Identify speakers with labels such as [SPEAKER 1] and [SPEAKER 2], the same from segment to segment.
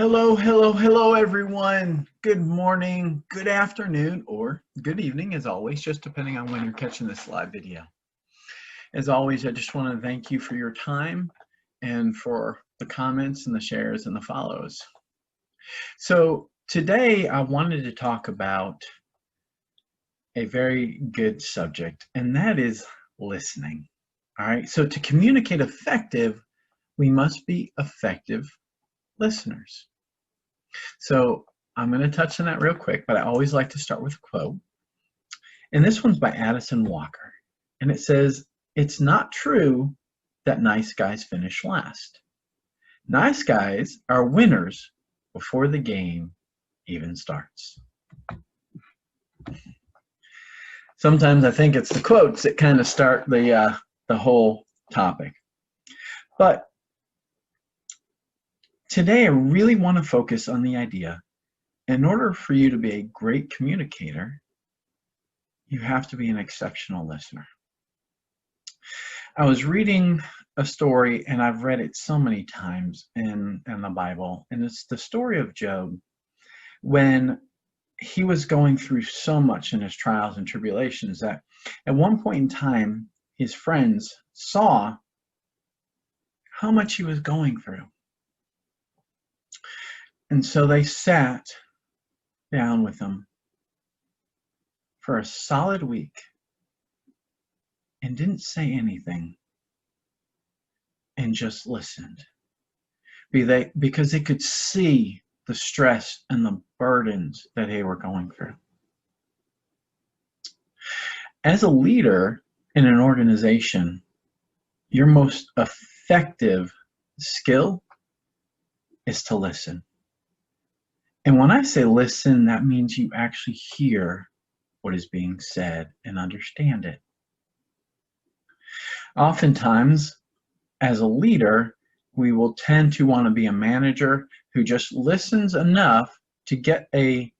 [SPEAKER 1] Hello, hello, hello, everyone. Good morning, good afternoon, or good evening, as always, just depending on when you're catching this live video. As always, I just want to thank you for your time and for the comments and the shares and the follows. So today I wanted to talk about a very good subject, and that is listening. All right, so to communicate effective, we must be effective listeners. So I'm going to touch on that real quick, but I always like to start with a quote. And this one's by Addison Walker. And it says, "It's not true that nice guys finish last. Nice guys are winners before the game even starts." Sometimes I think it's the quotes that kind of start the whole topic. But today I really want to focus on the idea, in order for you to be a great communicator, you have to be an exceptional listener. I was reading a story, and I've read it so many times in the Bible, and it's the story of Job when he was going through so much in his trials and tribulations that at one point in time, his friends saw how much he was going through. And so they sat down with him for a solid week and didn't say anything and just listened, because they could see the stress and the burdens that they were going through. As a leader in an organization, your most effective skill is to listen. And when I say listen, that means you actually hear what is being said and understand it. Oftentimes, as a leader, we will tend to want to be a manager who just listens enough to get a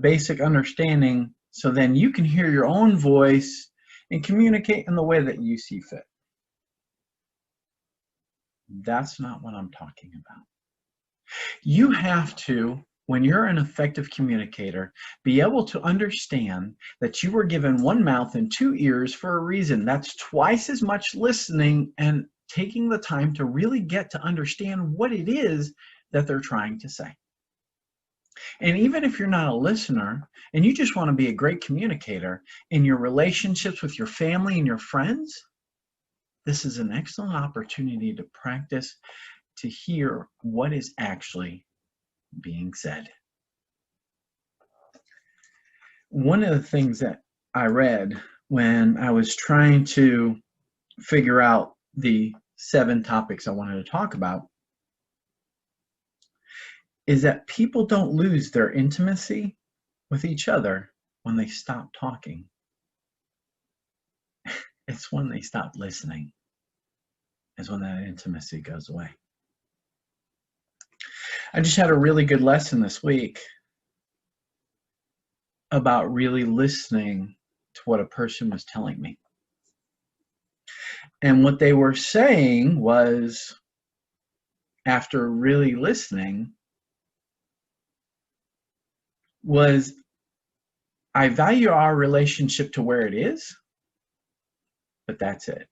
[SPEAKER 1] basic understanding, so then you can hear your own voice and communicate in the way that you see fit. That's not what I'm talking about. You have to, when you're an effective communicator, be able to understand that you were given one mouth and two ears for a reason. That's twice as much listening and taking the time to really get to understand what it is that they're trying to say. And even if you're not a listener and you just want to be a great communicator in your relationships with your family and your friends, this is an excellent opportunity to practice to hear what is actually being said. One of the things that I read when I was trying to figure out the 7 topics I wanted to talk about is that people don't lose their intimacy with each other when they stop talking. It's when they stop listening is when that intimacy goes away. I just had a really good lesson this week about really listening to what a person was telling me. And what they were saying was, after really listening, was, I value our relationship to where it is, but that's it.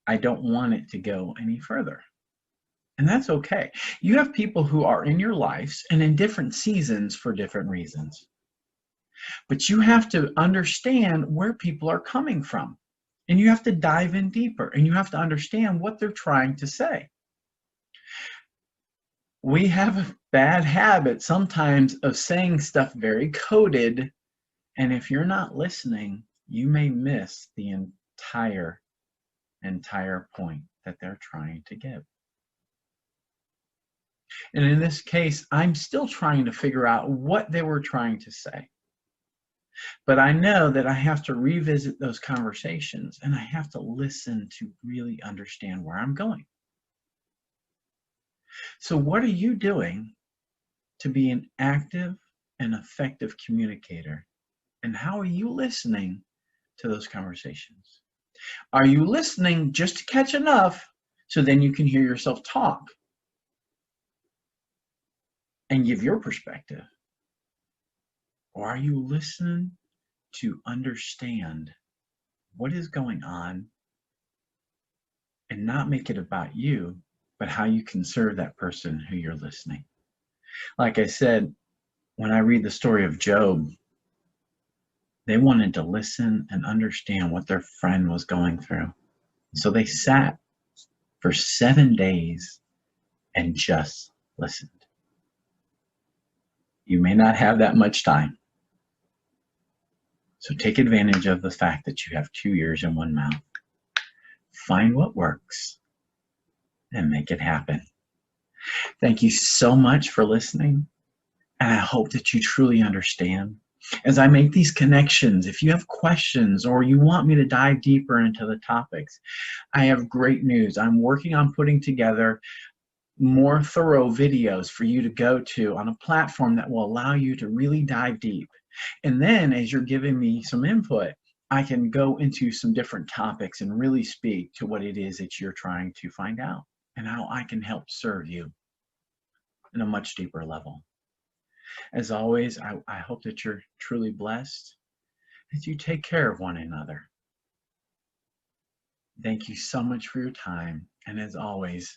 [SPEAKER 1] I don't want it to go any further. And that's okay. You have people who are in your lives and in different seasons for different reasons. But you have to understand where people are coming from. And you have to dive in deeper, and you have to understand what they're trying to say. We have a bad habit sometimes of saying stuff very coded, and if you're not listening, you may miss the entire point that they're trying to give. And in this case, I'm still trying to figure out what they were trying to say. But I know that I have to revisit those conversations, and I have to listen to really understand where I'm going. So what are you doing to be an active and effective communicator? And how are you listening to those conversations? Are you listening just to catch enough so then you can hear yourself talk? and give your perspective? Or are you listening to understand what is going on and not make it about you, but how you can serve that person who you're listening? Like I said, when I read the story of Job, they wanted to listen and understand what their friend was going through. So they sat for 7 days and just listened. You may not have that much time. So take advantage of the fact that you have 2 ears and 1 mouth. Find what works and make it happen. Thank you so much for listening. And I hope that you truly understand. As I make these connections, if you have questions or you want me to dive deeper into the topics, I have great news. I'm working on putting together more thorough videos for you to go to on a platform that will allow you to really dive deep. And then as you're giving me some input, I can go into some different topics and really speak to what it is that you're trying to find out and how I can help serve you in a much deeper level. As always, I hope that you're truly blessed, that you take care of one another. Thank you so much for your time. And as always,